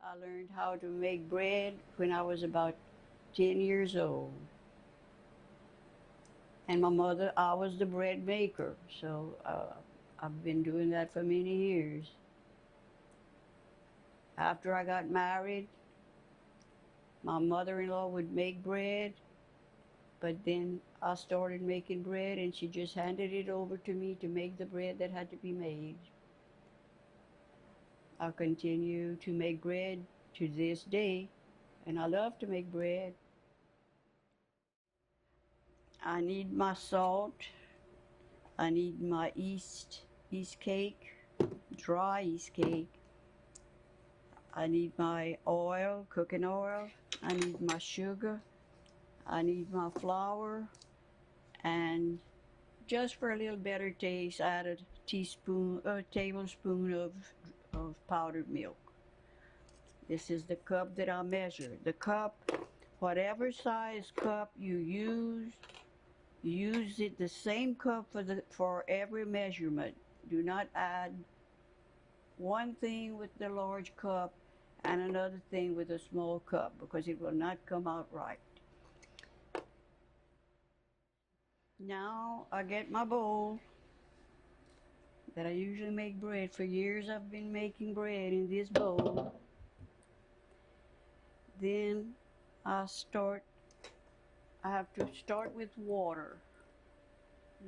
I learned how to make bread when I was about 10 years old. And my mother, I was the bread maker, so I've been doing that for many years. After I got married, my mother-in-law would make bread, but then I started making bread and she just handed it over to me to make the bread that had to be made. I continue to make bread to this day, and I love to make bread. I need my salt, I need my yeast cake, dry yeast cake. I need my oil, cooking oil. I need my sugar. I need my flour. And just for a little better taste, I add a tablespoon of powdered milk. This is the cup that I measure. The cup, whatever size cup you use it the same cup for every measurement. Do not add one thing with the large cup and another thing with a small cup, because it will not come out right. Now I get my bowl that I usually make bread. For years I've been making bread in this bowl. Then I have to start with water,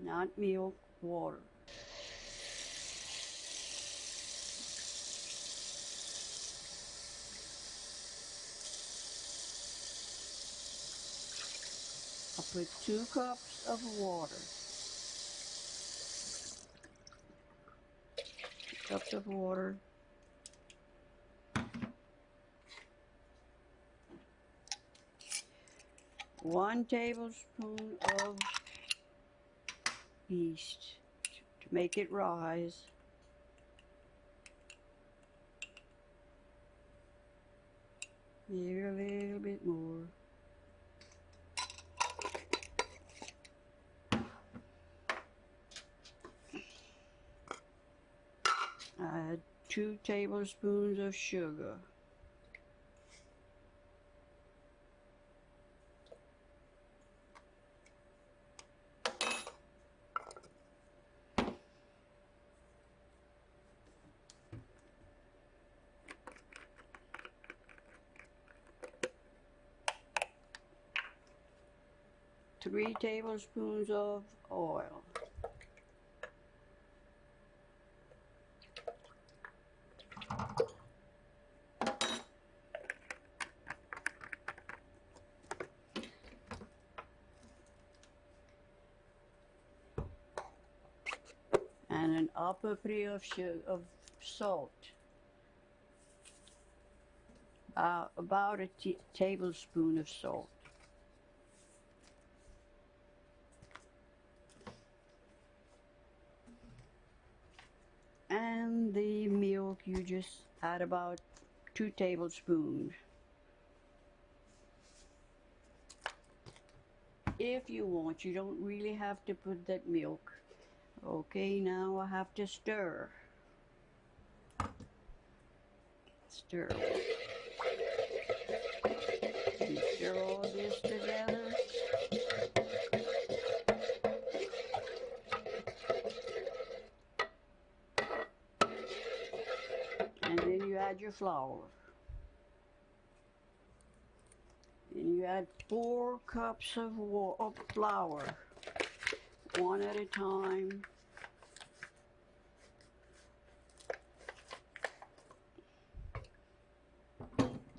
not milk, water. I put 2 cups of water. 2 cups of water. One tablespoon of yeast to make it rise. Maybe a little bit more. I add 2 tablespoons of sugar. Three tablespoons of oil. And an upper of salt. About a tablespoon of salt. And the milk, you just add about 2 tablespoons. If you want, you don't really have to put that milk. Okay, now I have to stir. Stir. You stir all this together. And then you add your flour. And you add 4 cups of flour, one at a time.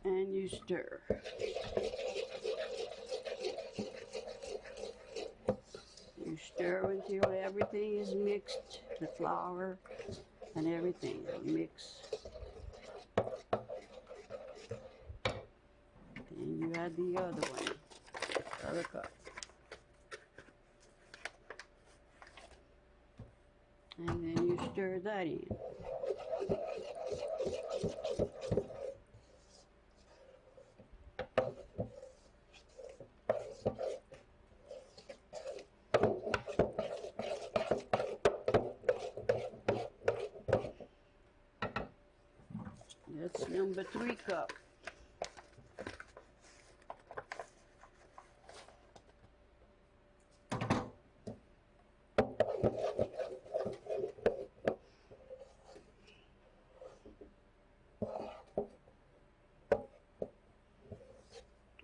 And you stir. You stir until everything is mixed, the flour and everything will mix. Then you add the other one, the other cup. And then you stir that in. That's number number 3 cup.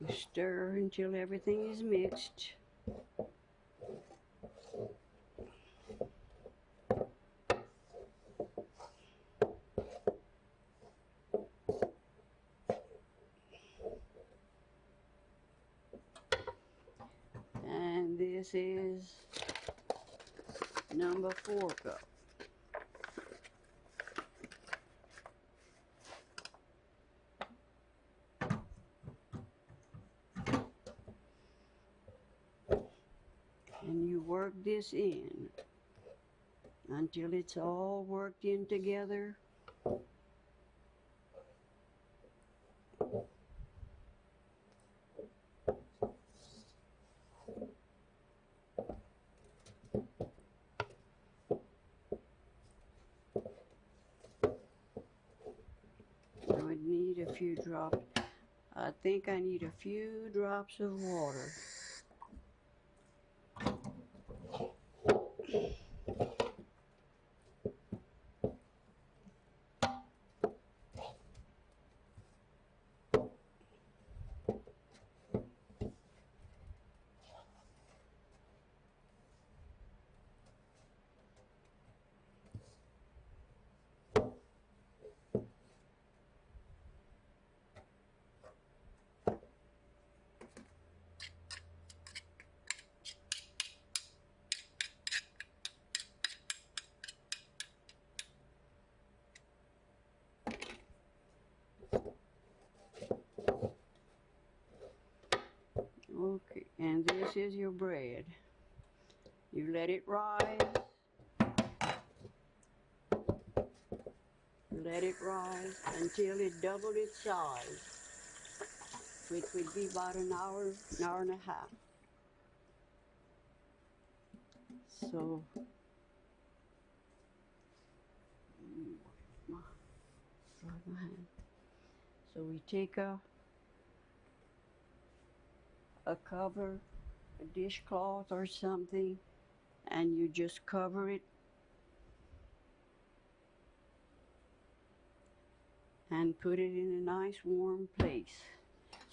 Stir until everything is mixed. And this is number 4 cup. And you work this in until it's all worked in together. I would need a few drops. I think I need a few drops of water. Okay, and this is your bread. You let it rise. Let it rise until it doubled its size, which would be about an hour and a half. So, my hand. So we take a cover, a dishcloth or something, and you just cover it and put it in a nice warm place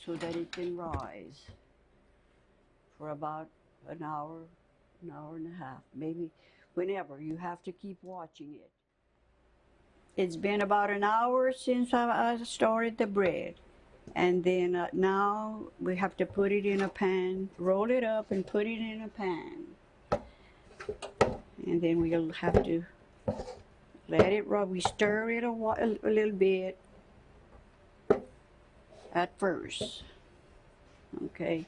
so that it can rise for about an hour and a half, maybe whenever. You have to keep watching it. It's been about an hour since I started the bread. And then now we have to put it in a pan, roll it up and put it in a pan. And then we'll have to let it rub. We stir it a little bit at first, okay?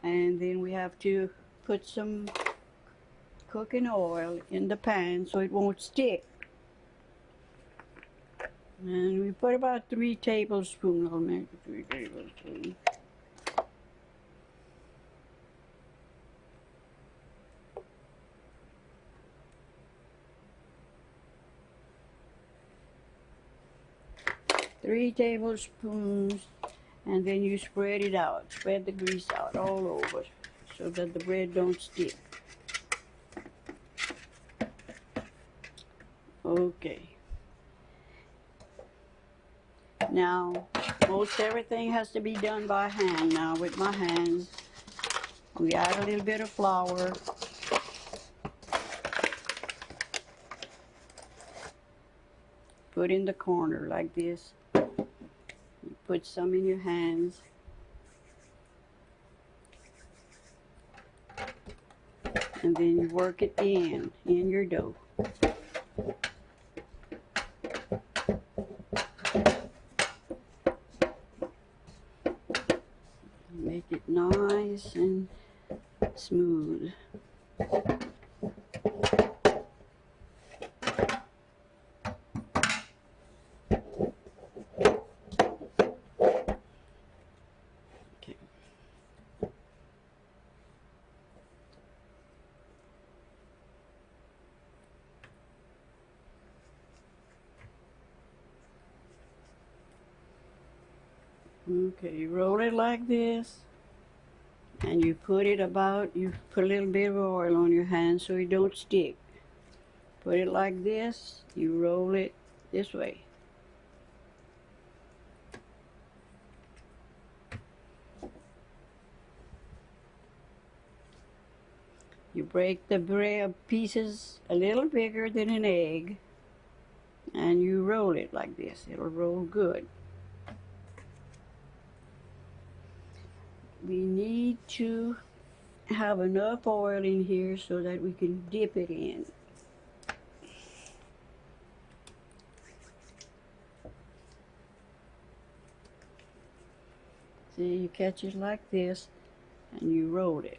And then we have to put some cooking oil in the pan so it won't stick. And we put about 3 tablespoons. I'll make 3 tablespoons. Three tablespoons, and then you spread it out. Spread the grease out all over so that the bread don't stick. Okay. Now, most everything has to be done by hand now with my hands. We add a little bit of flour. Put in the corner like this. You put some in your hands. And then you work it in your dough. Make it nice and smooth. Okay. Okay, you roll it like this, and you put a little bit of oil on your hand so it don't stick. Put it like this, you roll it this way. You break the bread pieces a little bigger than an egg, and you roll it like this. It'll roll good. We need to have enough oil in here so that we can dip it in. See, you catch it like this, and you roll it.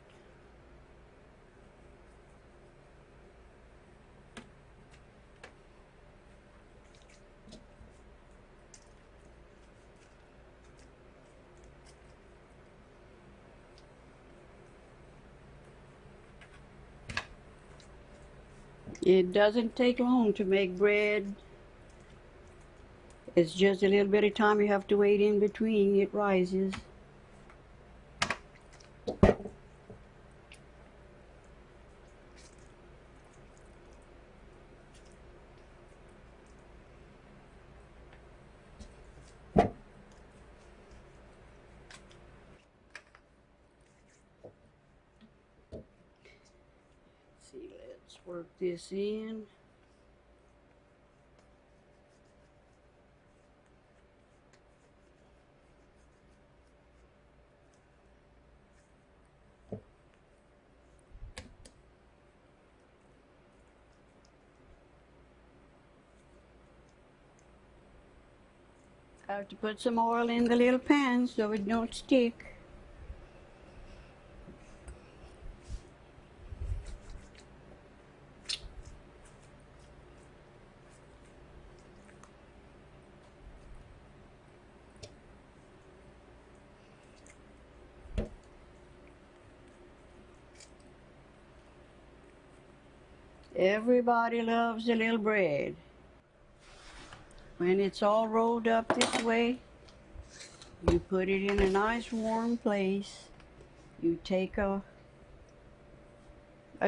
It doesn't take long to make bread. It's just a little bit of time you have to wait in between it rises. See, let's work this in. I have to put some oil in the little pan so it don't stick. Everybody loves a little bread. When it's all rolled up this way, you put it in a nice warm place. You take a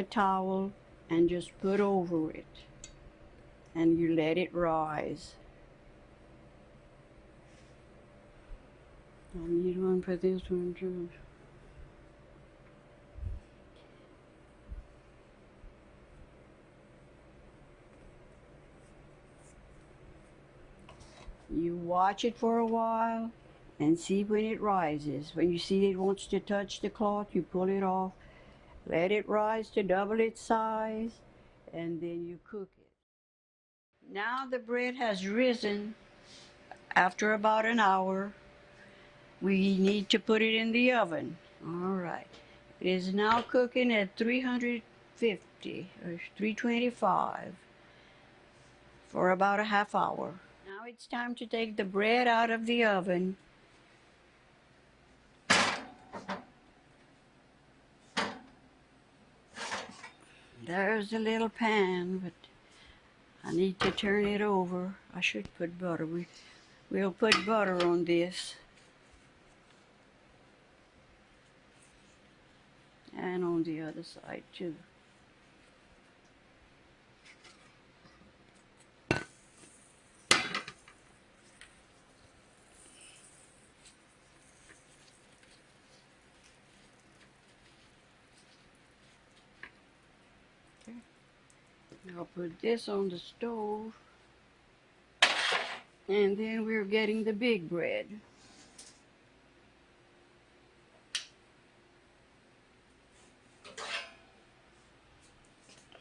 towel and just put over it, and you let it rise. I need one for this one too. You watch it for a while and see when it rises. When you see it wants to touch the cloth, you pull it off. Let it rise to double its size, and then you cook it. Now the bread has risen. After about an hour, we need to put it in the oven. All right. It is now cooking at 350 or 325 for about a half hour. Now it's time to take the bread out of the oven. There's the little pan, but I need to turn it over. I should put butter. We'll put butter on this. And on the other side too. Okay. I'll put this on the stove. And then we're getting the big bread.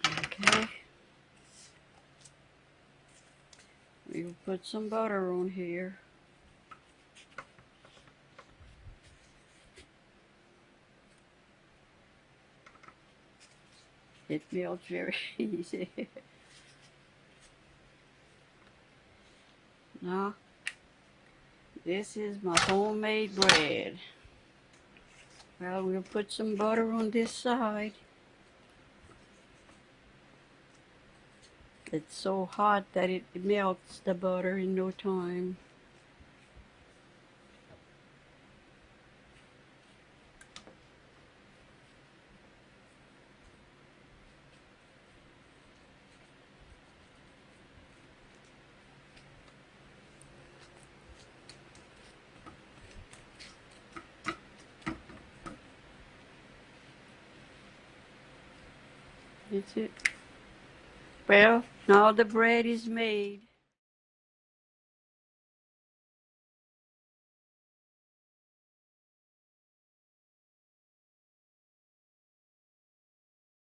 Okay. We'll put some butter on here. It melts very easy. Now, this is my homemade bread. Well, we'll put some butter on this side. It's so hot that it melts the butter in no time. That's it. Well, now the bread is made.